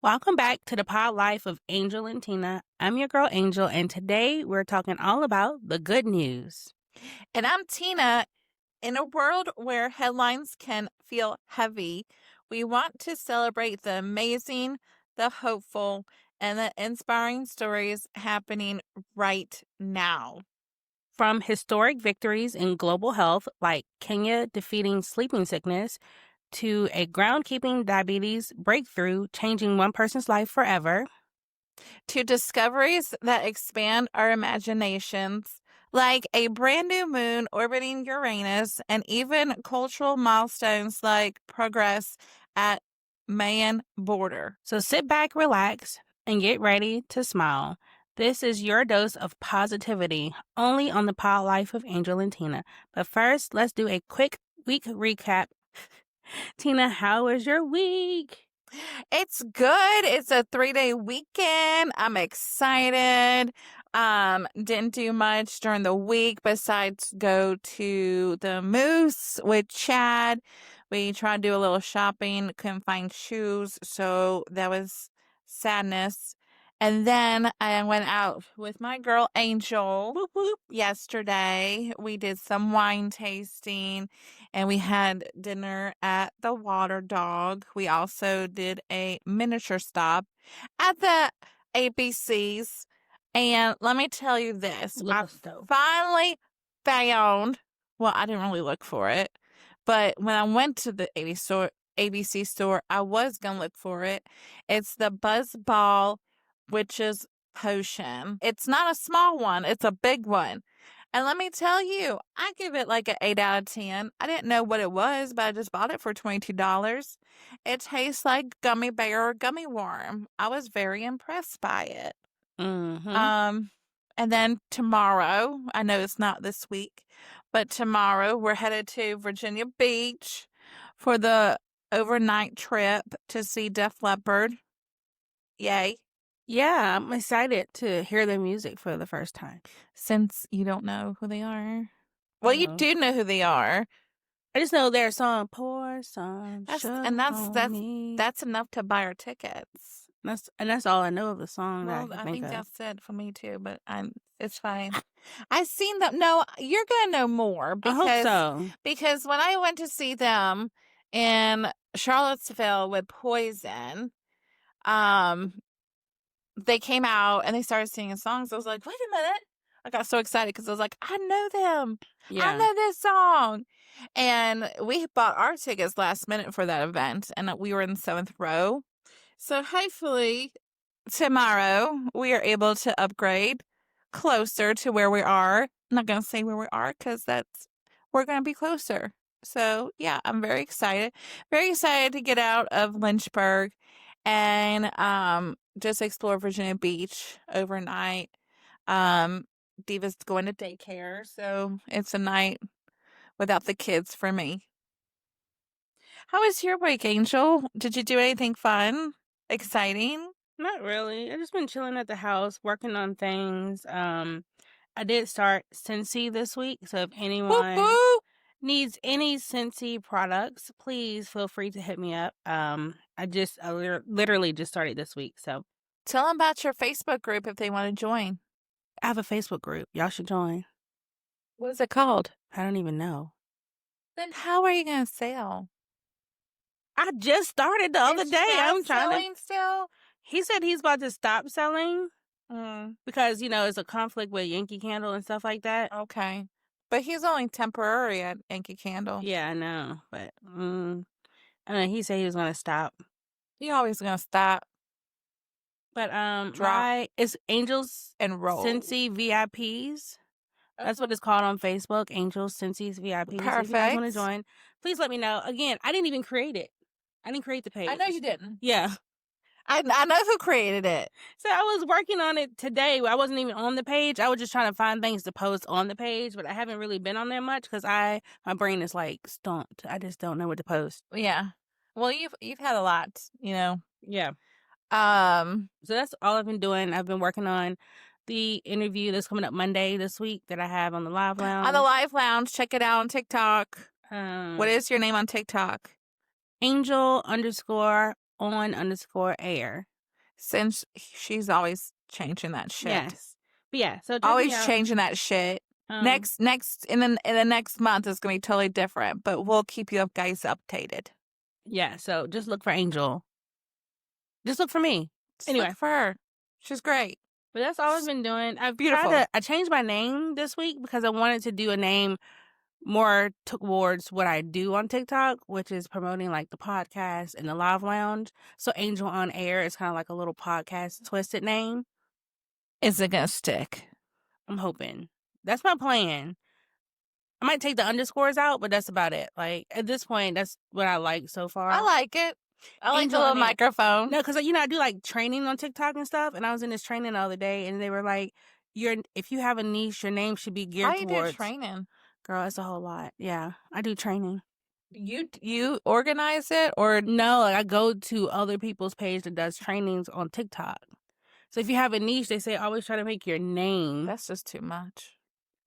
Welcome back to the pod life of Angel and Tina. I'm your girl Angel, and today we're talking all about the good news. And I'm Tina. In a world where headlines can feel heavy, we want to celebrate the amazing, the hopeful, and the inspiring stories happening right now. From historic victories in global health, like Kenya defeating sleeping sickness, to a groundkeeping diabetes breakthrough changing one person's life forever, To discoveries that expand our imaginations, like a brand new moon orbiting Uranus, and even cultural milestones like progress at Mayan border. So sit back, relax, and get ready to smile. This is your dose of positivity, only on the pod life of Angel and Tina. But first, let's do a quick week recap. Tina, how was your week? It's good. It's a 3-day weekend. I'm excited. Didn't do much during the week besides go to the Moose with Chad. We tried to do a little shopping, couldn't find shoes, so that was sadness. And then I went out with my girl Angel whoop, whoop, yesterday. We did some wine tasting and we had dinner at the Water Dog. We also did a miniature stop at the ABCs. And let me tell you this, I finally found, well, I didn't really look for it, but when I went to the ABC store, I was going to look for it. It's the Buzzball Witch's Potion. It's not a small one, it's a big one. And let me tell you, I give it like an 8 out of 10. I didn't know what it was, but I just bought it for $22. It tastes like gummy bear or gummy worm. I was very impressed by it. Mm-hmm. And then tomorrow, I know it's not this week, but tomorrow we're headed to Virginia Beach for the overnight trip to see Def Leppard. Yay. Yeah, I'm excited to hear their music for the first time. Since you don't know who they are. Well, you do know who they are. I just know their song, Pour Some Sugar That's enough to buy our tickets. That's all I know of the song. Well, that I think think of. that's it for me too, but it's fine. I seen them. No, you're gonna know more I hope so. because when I went to see them in Charlottesville with Poison, they came out and they started singing songs. I was like, wait a minute. I got so excited because I was like, I know them. Yeah. I know this song. And we bought our tickets last minute for that event, and we were in the 7th row. So hopefully tomorrow we are able to upgrade closer to where we are. I'm not going to say where we are because we're going to be closer. So yeah, I'm very excited. Very excited to get out of Lynchburg and just explore Virginia Beach overnight. Diva's going to daycare, so it's a night without the kids for me. How was your week, Angel? Did you do anything fun? Exciting? Not really. I've just been chilling at the house, working on things. I did start Scentsy this week, so if anyone needs any Scentsy products, please feel free to hit me up. I literally just started this week, so tell them about your Facebook group if they want to join. I have a Facebook group. Y'all should join. What is it called? I don't even know. Then how are you going to sell? I just started the other day. I'm trying to. Still? He said he's about to stop selling because, it's a conflict with Yankee Candle and stuff like that. Okay. But he's only temporary at Yankee Candle. Yeah, I know. But I know he said he was going to stop. He always going to stop. But it's Angels and Roll. Scentsy VIPs. That's what it's called on Facebook. Angels Scentsy VIPs. Perfect. If you guys want to join, please let me know. Again, I didn't even create it. I didn't create the page. I know you didn't. Yeah. I know who created it. So I was working on it today. I wasn't even on the page. I was just trying to find things to post on the page, but I haven't really been on there much because my brain is like stumped. I just don't know what to post. Yeah. Well, you've had a lot, Yeah. So that's all I've been doing. I've been working on the interview that's coming up Monday this week that I have on the Live Lounge. On the Live Lounge, check it out on TikTok. What is your name on TikTok? Angel_on_air. Since she's always changing that shit. Yes. But yeah, so check Always me out. changing that shit. Next in the next month is gonna be totally different, but we'll keep you guys updated. Yeah, so just look for Angel. Just look for me. Just look for her. She's great. But that's all I've been doing. Beautiful. I changed my name this week because I wanted to do a name more towards what I do on TikTok, which is promoting like the podcast and the live lounge. So Angel on Air is kind of like a little podcast twisted name. Is it gonna stick? I'm hoping. That's my plan. I might take the underscores out, but that's about it. Like at this point, that's what I like so far. I like it. I like the little microphone. No, because I do like training on TikTok and stuff, and I was in this training the other day, and they were like, if you have a niche, your name should be geared towards. How you do training? Girl, it's a whole lot. Yeah, I do training. You organize it or no? Like I go to other people's page that does trainings on TikTok. So if you have a niche, they say always try to make your name. That's just too much.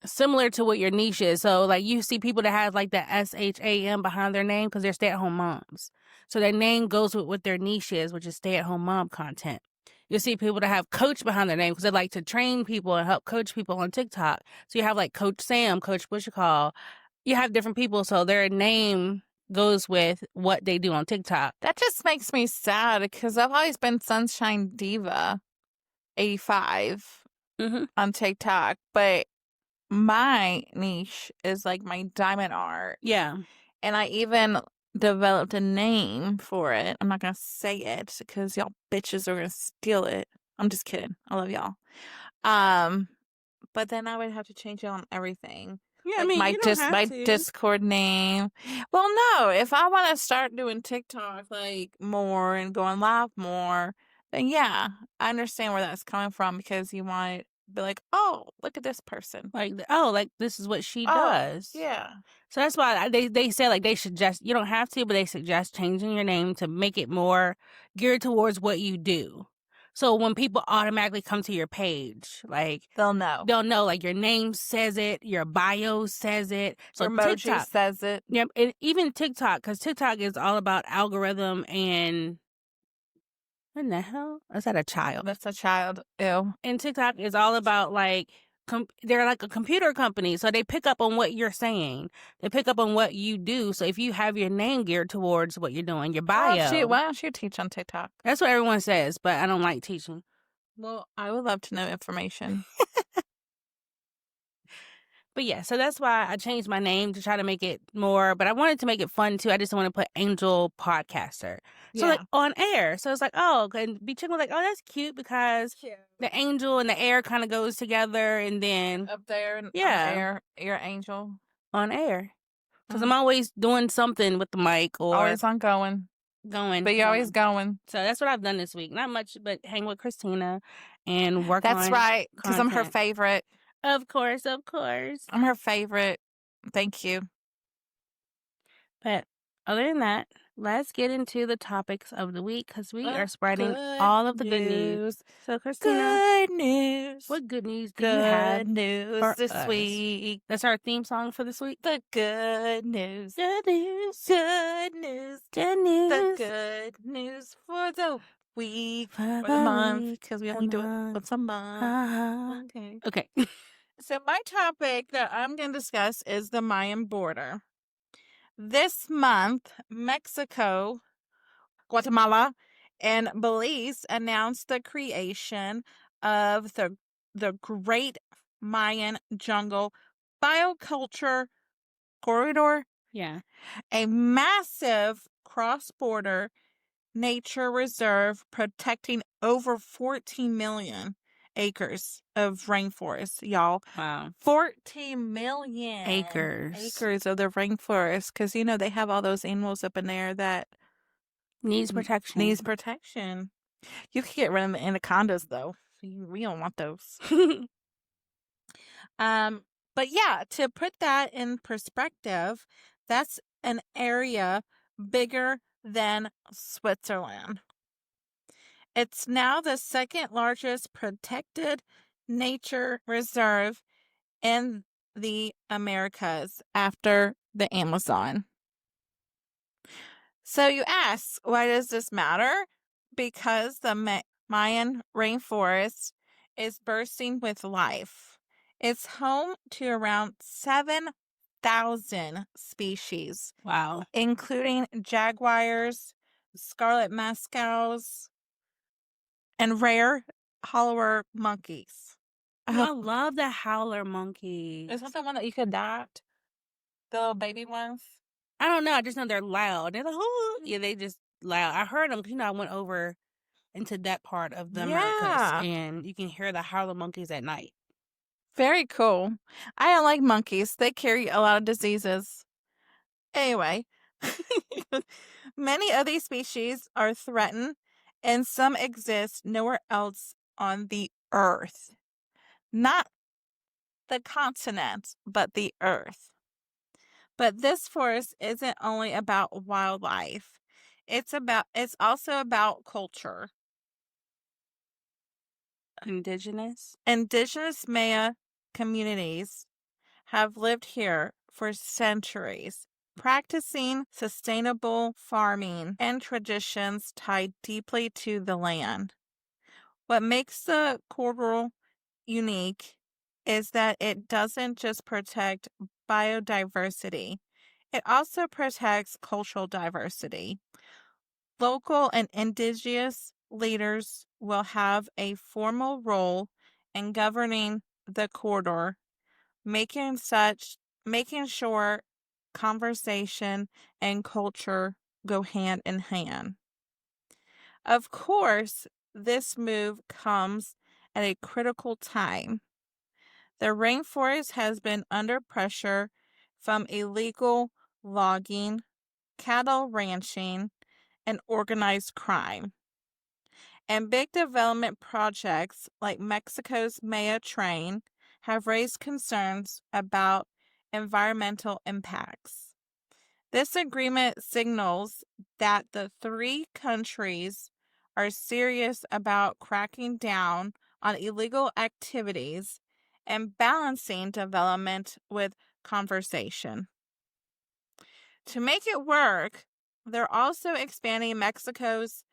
Similar to what your niche is. So like you see people that have like the SHAM behind their name because they're stay-at-home moms. So their name goes with what their niche is, which is stay-at-home mom content. You'll see people that have coach behind their name because they like to train people and help coach people on TikTok. So you have like Coach Sam, Coach Bushcall. You have different people, so their name goes with what they do on TikTok. That just makes me sad because I've always been Sunshine Diva 85 on TikTok, but my niche is like my diamond art. Yeah. And I even developed a name for it. I'm not going to say it because y'all bitches are going to steal it. I'm just kidding. I love y'all. But then I would have to change it on everything. Yeah, like I mean, my Discord name. Well, no, if I want to start doing TikTok like more and going live more, then yeah, I understand where that's coming from because you want to be like, oh, look at this person. Like, oh, like this is what she does. Yeah. So that's why they say like they suggest, you don't have to, but they suggest changing your name to make it more geared towards what you do. So when people automatically come to your page, like they'll know. Like your name says it, your bio says it, so your emoji TikTok says it. Yeah, and even TikTok, because TikTok is all about algorithm and what the hell? Is that a child? That's a child. Ew. And TikTok is all about like they're like a computer company, so they pick up on what you're saying. They pick up on what you do. So if you have your name geared towards what you're doing, your bio. Why don't you teach on TikTok? That's what everyone says, but I don't like teaching. Well, I would love to know information. But yeah, so that's why I changed my name to try to make it more, but I wanted to make it fun too. I just want to put Angel Podcaster. So like on air. So it's like, oh, and be chicking like, oh, that's cute because the angel and the air kind of goes together and then. Up there. Yeah. Your angel. On air. Because I'm always doing something with the mic or. Always on going. But you're always going. So that's what I've done this week. Not much, but hang with Christina and work on. That's right. Because I'm her favorite. Of course, of course. I'm her favorite. Thank you. But other than that, let's get into the topics of the week because we are spreading all of the good news. So, Christina. Good news. What good news do you have news this week? That's our theme song for this week. The good news. Good news. Good news. Good news. The good news for the week. For the month. Because we only do it once a month. Okay. So my topic that I'm going to discuss is the Mayan border. This month, Mexico, Guatemala, and Belize announced the creation of the Great Mayan Jungle Bioculture Corridor. Yeah. A massive cross-border nature reserve protecting over 14 million acres of rainforest, y'all. Wow. 14 million acres of the rainforest because they have all those animals up in there that needs protection. You can get rid of the anacondas though. We don't want those. But yeah, to put that in perspective, that's an area bigger than Switzerland. It's now the second largest protected nature reserve in the Americas after the Amazon. So you ask, why does this matter? Because the Mayan rainforest is bursting with life. It's home to around 7,000 species, Wow. including jaguars, scarlet macaws, and rare howler monkeys. I love the howler monkeys. Is that the one that you could adopt? The little baby ones? I don't know. I just know they're loud. They're like, oh, yeah, they just loud. I heard them. I went over into that part of the Americas, and you can hear the howler monkeys at night. Very cool. I don't like monkeys. They carry a lot of diseases. Anyway, many of these species are threatened, and some exist nowhere else on the earth. Not the continent, but the earth. But this forest isn't only about wildlife. It's also about culture. Indigenous Maya communities have lived here for centuries, practicing sustainable farming and traditions tied deeply to the land. What makes the corridor unique is that it doesn't just protect biodiversity, it also protects cultural diversity. Local and indigenous leaders will have a formal role in governing the corridor, making sure conversation and culture go hand in hand. Of course, this move comes at a critical time. The rainforest has been under pressure from illegal logging, cattle ranching, and organized crime. And big development projects like Mexico's Maya Train have raised concerns about environmental impacts. This agreement signals that the three countries are serious about cracking down on illegal activities and balancing development with conservation. To make it work, they're also expanding Mexico's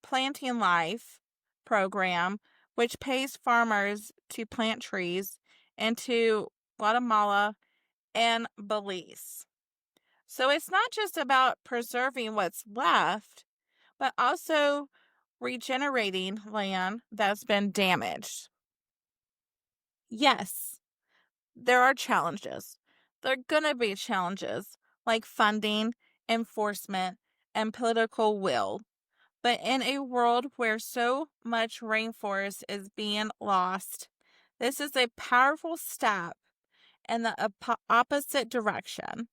Planting Life program, which pays farmers to plant trees into Guatemala and Belize. So it's not just about preserving what's left, but also regenerating land that's been damaged. Yes, there are challenges. There are going to be challenges like funding, enforcement, and political will. But in a world where so much rainforest is being lost, this is a powerful step in the opposite direction.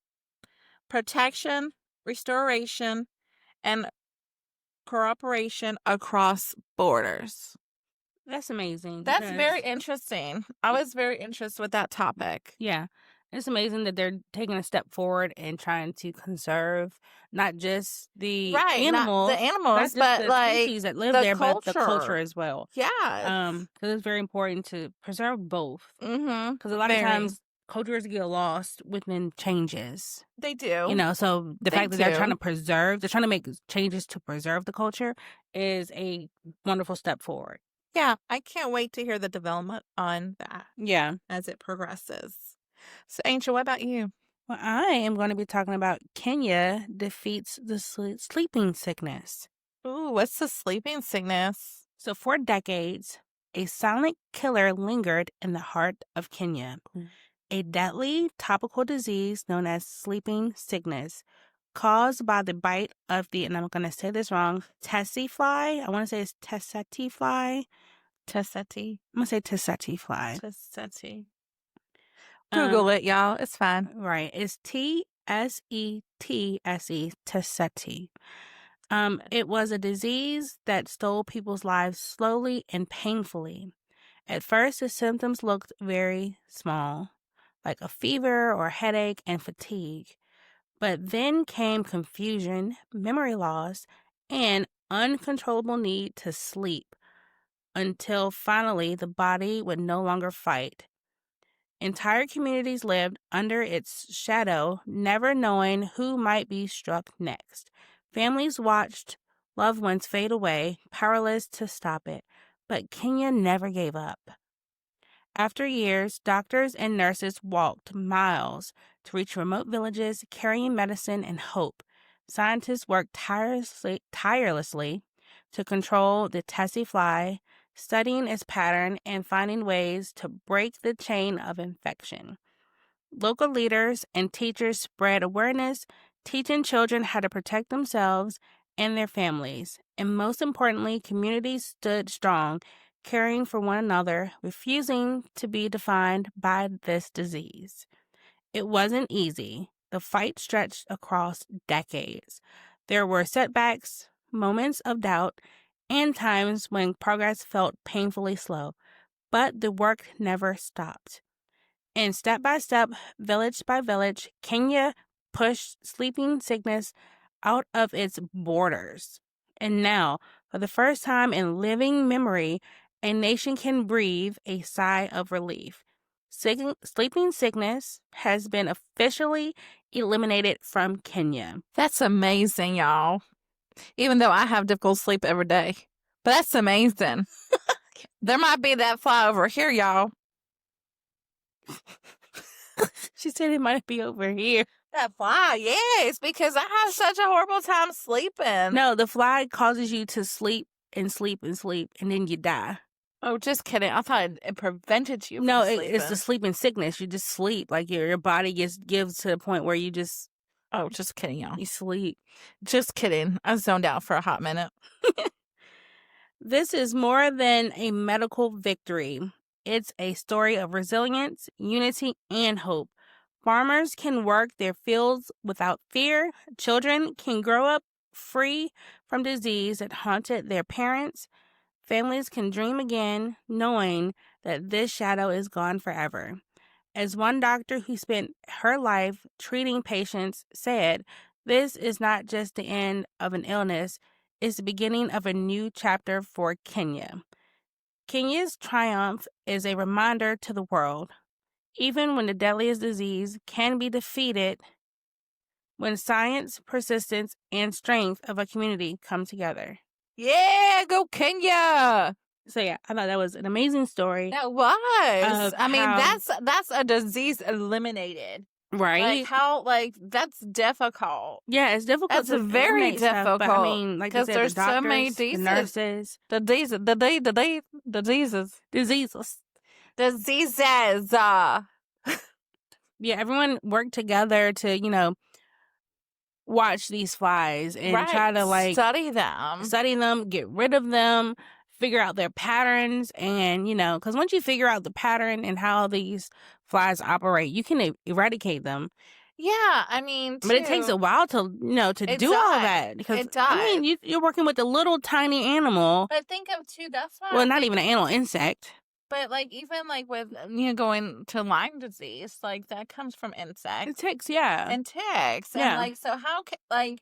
Protection, restoration, and cooperation across borders. That's amazing. That's very interesting. I was very interested with that topic. Yeah. It's amazing that they're taking a step forward and trying to conserve not just the animals, but the like species that live there, but the culture as well. Yeah. Because it's very important to preserve both. Mm-hmm. Because a lot of times cultures get lost within changes. They do. So the fact that they're trying to make changes to preserve the culture is a wonderful step forward. Yeah, I can't wait to hear the development on that. Yeah. As it progresses. So, Angel, what about you? Well, I am going to be talking about Kenya defeats the sleeping sickness. Ooh, what's the sleeping sickness? So for decades, a silent killer lingered in the heart of Kenya. A deadly topical disease known as sleeping sickness, caused by the bite of the, and I'm going to say this wrong, tsetse fly. I want to say it's tsetse fly. Tsetse. I'm going to say tsetse fly. Tsetse. Google it, y'all. It's fine. Right. It's Tsetse, tsetse. It was a disease that stole people's lives slowly and painfully. At first, the symptoms looked very small, like a fever or headache and fatigue. But then came confusion, memory loss, and uncontrollable need to sleep until finally the body would no longer fight. Entire communities lived under its shadow, never knowing who might be struck next. Families watched Loved ones fade away, powerless to stop it. But Kenya never gave up. After years, doctors and nurses walked miles to reach remote villages, carrying medicine and hope. Scientists worked tirelessly to control the tsetse fly, studying its pattern and finding ways to break the chain of infection. Local leaders and teachers spread awareness, teaching children how to protect themselves and their families. And most importantly, communities stood strong, caring for one another, refusing to be defined by this disease. It wasn't easy. The fight stretched across decades. There were setbacks, moments of doubt, and times when progress felt painfully slow. But the work never stopped. And step by step, village by village, Kenya pushed sleeping sickness out of its borders. And now, for the first time in living memory, a nation can breathe a sigh of relief. Sleeping sickness has been officially eliminated from Kenya. That's amazing, y'all. Even though I have difficult sleep every day. But that's amazing. There might be that fly over here, y'all. She said it might be over here. That fly, yes, because I have such a horrible time sleeping. No, the fly causes you to sleep and sleep and sleep, and then you die. Oh, just kidding. I thought it prevented you from No, sleeping. it's the sleeping sickness. You just sleep. Like your body gives to the point where you just... Oh, just kidding, y'all. You sleep. Just kidding. I zoned out for a hot minute. This is more than a medical victory. It's a story of resilience, unity, and hope. Farmers can work their fields without fear. Children can grow up free from disease that haunted their parents. Families can dream again, knowing that this shadow is gone forever. As one doctor who spent her life treating patients said, this is not just the end of an illness, it's the beginning of a new chapter for Kenya. Kenya's triumph is a reminder to the world. Even when the deadliest disease can be defeated, when science, persistence, and strength of a community come together. Yeah, go Kenya. So yeah, I thought that was an amazing story. That was. I mean, how- that's a disease eliminated. Right? Like how that's difficult. Yeah, it's difficult. That's to very eliminate stuff, difficult. but I mean, like you Because said, there's the doctors, so many the nurses, diseases. diseases. Yeah, everyone worked together to, watch these flies and try to study them, get rid of them, figure out their patterns, and because once you figure out the pattern and how these flies operate, you can eradicate them. Yeah, I mean, but it takes a while to do all that because it does. I mean you're working with a little tiny animal. But think of too. That's why. Well, not even an animal, insect. But even with going to Lyme disease, that comes from insects. It ticks, yeah, and ticks, yeah. And so how can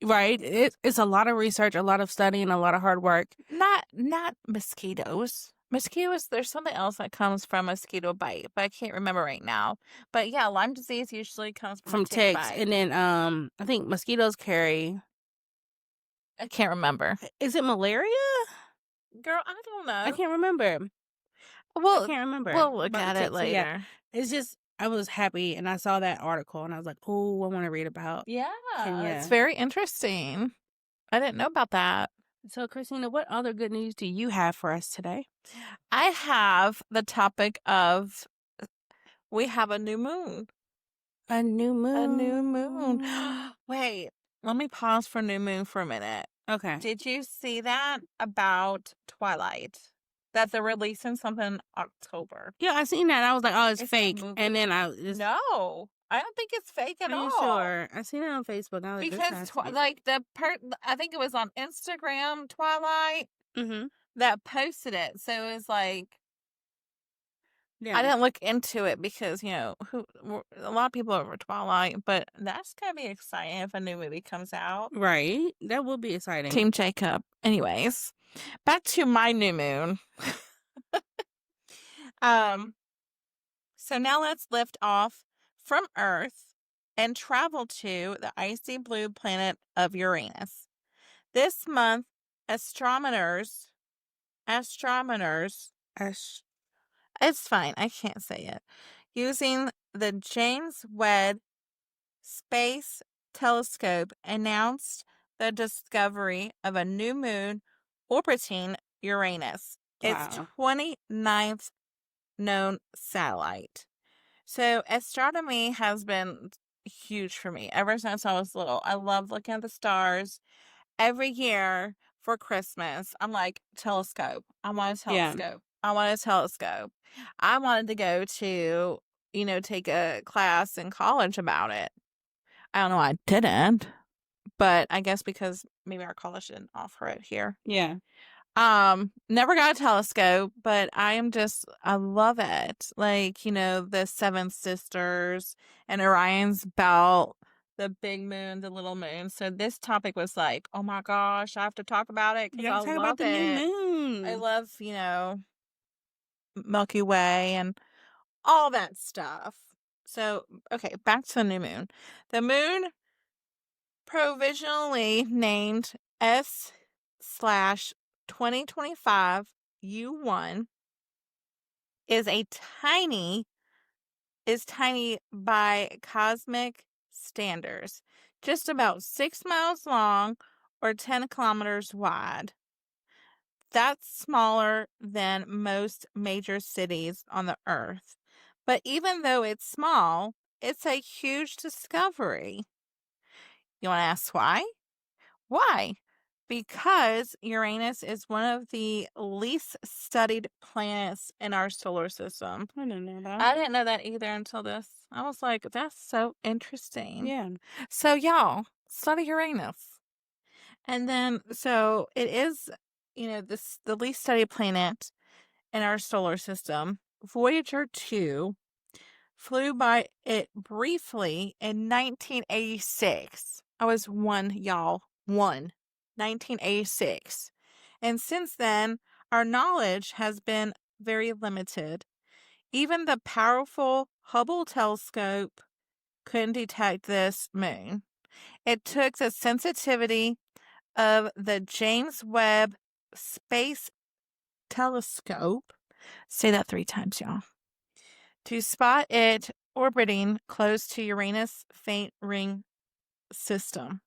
right? It's a lot of research, a lot of studying, a lot of hard work. Not mosquitoes. Mosquitoes, there's something else that comes from mosquito bite, but I can't remember right now. But yeah, Lyme disease usually comes from tick ticks, bite. and then I think mosquitoes carry. I can't remember. Is it malaria? Girl, I don't know. I can't remember. Well, I can't remember. We'll look at it later. Yeah. It's just I was happy, and I saw that article, and I was like, "Oh, I want to read about." Yeah, Kenya. it's very interesting. I didn't know about that. So, Christina, what other good news do you have for us today? I have the topic of we have a new moon. A new moon. A new moon. Wait, let me pause for new moon for a minute. Okay. Did you see that about Twilight? That they're releasing something in October. Yeah, I seen that. I was like, "Oh, it's fake," and then I just no. I don't think it's fake at all. Are you sure? I seen it on Facebook. I was because I think it was on Instagram, Twilight, that posted it. So it was like, I didn't look into it because a lot of people over Twilight, but that's gonna be exciting if a new movie comes out. Right, that will be exciting. Team Jacob. Anyways, back to my new moon. So now let's lift off from Earth and travel to the icy blue planet of Uranus. This month, astronomers, it's fine, I can't say it, using the James Webb Space Telescope announced the discovery of a new moon orbiting Uranus, its Wow. 29th known satellite. So astronomy has been huge for me ever since I was little. I love looking at the stars. Every year for Christmas, I'm like, telescope. I want a Yeah. telescope. I want a telescope. I wanted to go to, take a class in college about it. I don't know why I didn't, but I guess because maybe our college didn't offer it here. Yeah. Never got a telescope, but I love it. Like, the Seven Sisters and Orion's Belt, the big moon, the little moon. So this topic was like, oh my gosh, I have to talk about it You because gotta I talk about love the new it. moon. I love, Milky Way and all that stuff. So, okay, back to the new moon. The moon, provisionally named S/2025 U1, is tiny by cosmic standards, just about 6 miles long or 10 kilometers wide. That's smaller than most major cities on the earth. But even though it's small, it's a huge discovery. You want to ask why? Why? Because Uranus is one of the least studied planets in our solar system. I didn't know that. I didn't know that either until this. I was like, that's so interesting. Yeah. So, y'all, study Uranus. And then, so it is, the least studied planet in our solar system. Voyager 2 flew by it briefly in 1986. I was one, y'all. 1986. And since then, our knowledge has been very limited. Even the powerful Hubble telescope couldn't detect this moon. It took the sensitivity of the James Webb Space Telescope, say that 3 times, y'all, to spot it orbiting close to Uranus' faint ring system.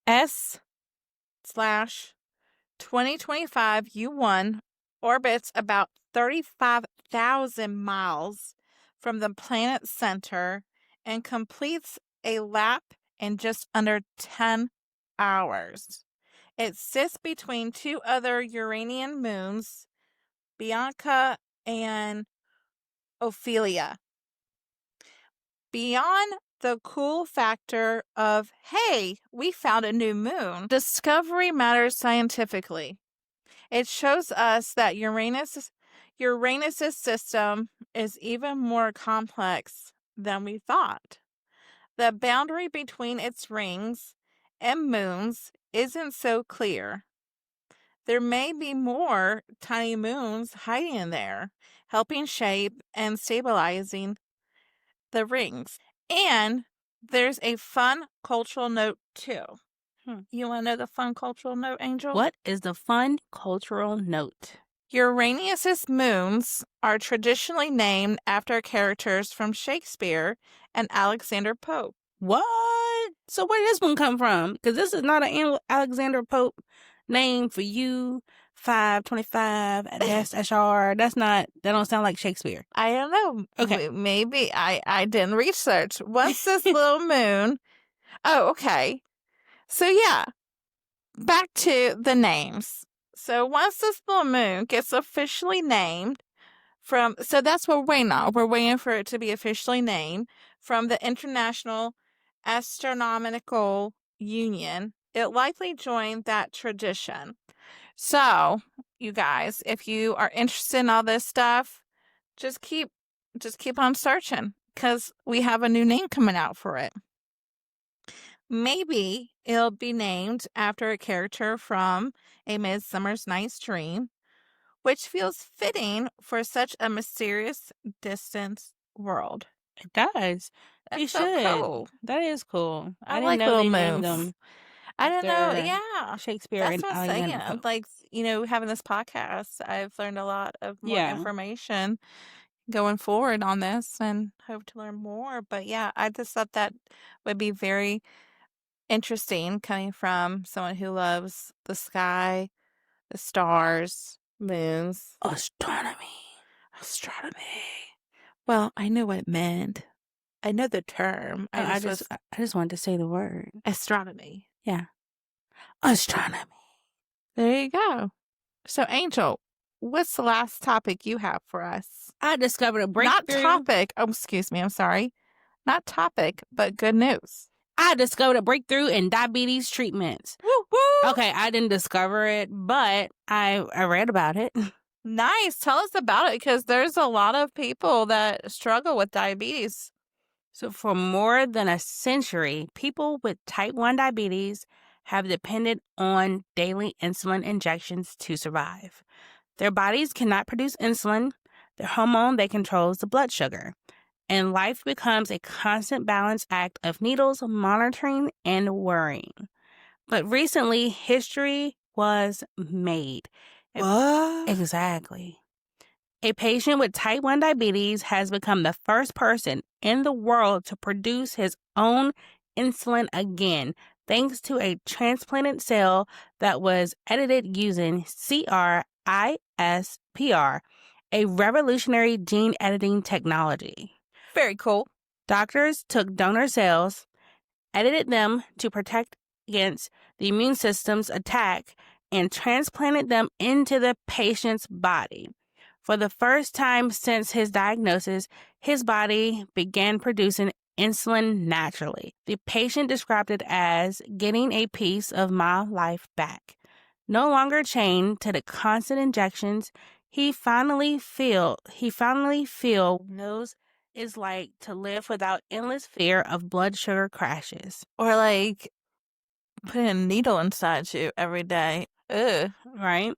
S/2025 U1 orbits about 35,000 miles from the planet's center and completes a lap in just under 10 hours. It sits between 2 other Uranian moons, Bianca and Ophelia. Beyond the cool factor of, hey, we found a new moon, discovery matters scientifically. It shows us that Uranus's system is even more complex than we thought. The boundary between its rings and moons isn't so clear. There may be more tiny moons hiding in there, helping shape and stabilizing the rings. And there's a fun cultural note too. You want to know the fun cultural note, Angel? What is the fun cultural note? Uranus's moons are traditionally named after characters from Shakespeare and Alexander Pope. What? So where did this one come from? Because this is not an Alexander Pope name for you. 525 SR. That don't sound like Shakespeare. I don't know. Okay. Maybe I didn't research. Once this little moon. Oh, okay. So yeah, back to the names. So once this little moon gets officially named so that's what we're waiting on. We're waiting for it to be officially named from the International Astronomical Union. It likely joined that tradition. So, you guys, if you are interested in all this stuff, just keep on searching because we have a new name coming out for it. Maybe it'll be named after a character from A Midsummer's Night's Dream, which feels fitting for such a mysterious, distant world. It does. You That's so should. cool. That is cool. I I didn't like know little they named moons. them I didn't know. after Yeah. Shakespeare That's and what I'm Alexander saying. Pope. Like, having this podcast, I've learned a lot of more Yeah. information going forward on this and hope to learn more. But yeah, I just thought that would be very interesting coming from someone who loves the sky, the stars, moons, astronomy. Well, I knew what it meant. I know the term. I just wanted to say the word. Astronomy. Yeah. Astronomy. There you go. So, Angel, what's the last topic you have for us? I discovered a Not breakthrough. topic. Oh, excuse me. I'm sorry. Not topic, but good news. I discovered a breakthrough in diabetes treatments. Woo woo. Okay, I didn't discover it, but I read about it. Nice. Tell us about it, because there's a lot of people that struggle with diabetes. So for more than a century, people with type 1 diabetes have depended on daily insulin injections to survive. Their bodies cannot produce insulin, the hormone that controls the blood sugar, and life becomes a constant balance act of needles, monitoring, and worrying. But recently, history was made. What? Exactly. A patient with type 1 diabetes has become the first person in the world to produce his own insulin again, thanks to a transplanted cell that was edited using CRISPR, a revolutionary gene editing technology. Very cool. Doctors took donor cells, edited them to protect against the immune system's attack, and transplanted them into the patient's body. For the first time since his diagnosis, his body began producing insulin naturally. The patient described it as getting a piece of my life back. No longer chained to the constant injections, he finally knows it's like to live without endless fear of blood sugar crashes. Or like putting a needle inside you every day. Ugh. Right?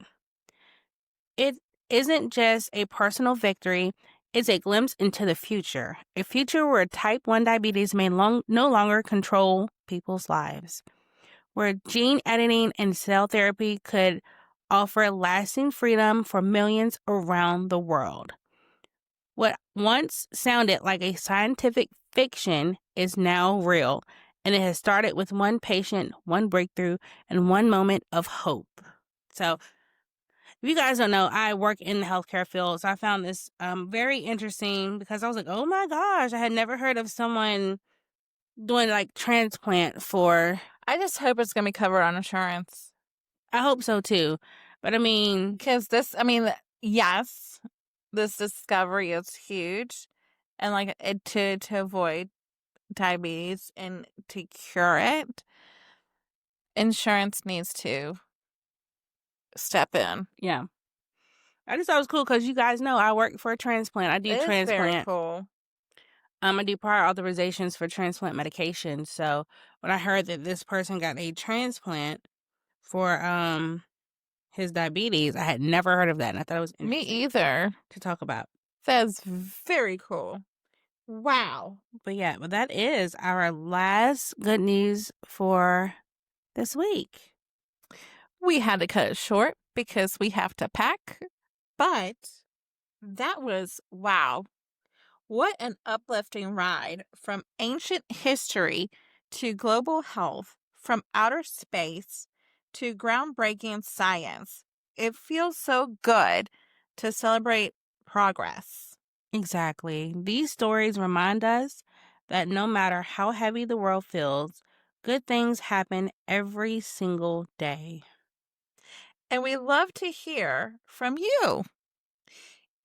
It isn't just a personal victory, it's a glimpse into the future. A future where type 1 diabetes may no longer control people's lives. Where gene editing and cell therapy could offer lasting freedom for millions around the world. What once sounded like a scientific fiction is now real, and it has started with one patient, one breakthrough, and one moment of hope. So, if you guys don't know, I work in the healthcare field, so I found this very interesting because I was like, oh my gosh, I had never heard of someone doing like transplant for. I just hope it's going to be covered on insurance. I hope so too. But I mean, because yes, this discovery is huge, and like to avoid diabetes and to cure it, insurance needs to step in. yeah. I just thought it was cool because you guys know I work for a transplant. I do It is transplant. very cool. I do prior authorizations for transplant medications. So when I heard that this person got a transplant for his diabetes, I had never heard of that, and I thought it was Me interesting either. to talk about. That's very cool. Wow. But yeah, but that is our last good news for this week. We had to cut it short because we have to pack, but that was wow. What an uplifting ride from ancient history to global health, from outer space to groundbreaking science. It feels so good to celebrate progress. Exactly. These stories remind us that no matter how heavy the world feels, good things happen every single day. And we love to hear from you.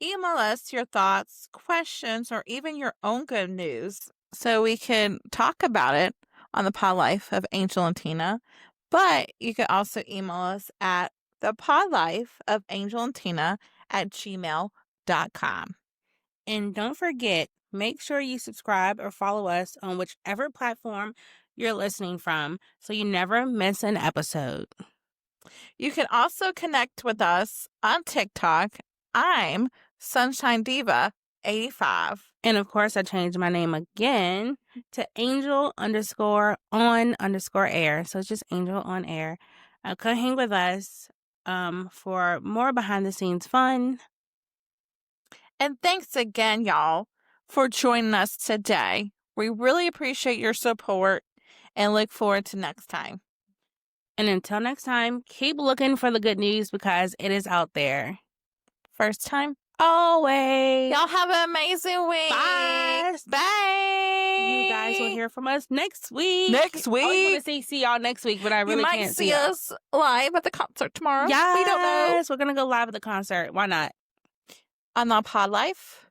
Email us your thoughts, questions, or even your own good news so we can talk about it on the pod life of Angel and Tina. But you can also email us at thepodlifeofangelandtina@gmail.com. And don't forget, make sure you subscribe or follow us on whichever platform you're listening from so you never miss an episode. You can also connect with us on TikTok. I'm Sunshine Diva 85. And of course, I changed my name again to Angel_on_air. So it's just Angel on Air. Come hang with us for more behind the scenes fun. And thanks again, y'all, for joining us today. We really appreciate your support and look forward to next time. And until next time, keep looking for the good news because it is out there. First time, always. Y'all have an amazing week. Bye. Bye. You guys will hear from us next week. Next week. I was going to see y'all next week, but I really can't see you might see us live at the concert tomorrow. Yes. We don't know. We're going to go live at the concert. Why not? On the Pod Life?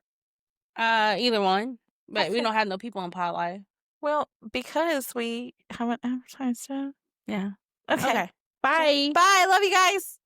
Either one. But Okay. we don't have no people on Pod Life. Well, because we haven't advertised it. Yeah. Okay. Bye. Bye. Love you guys.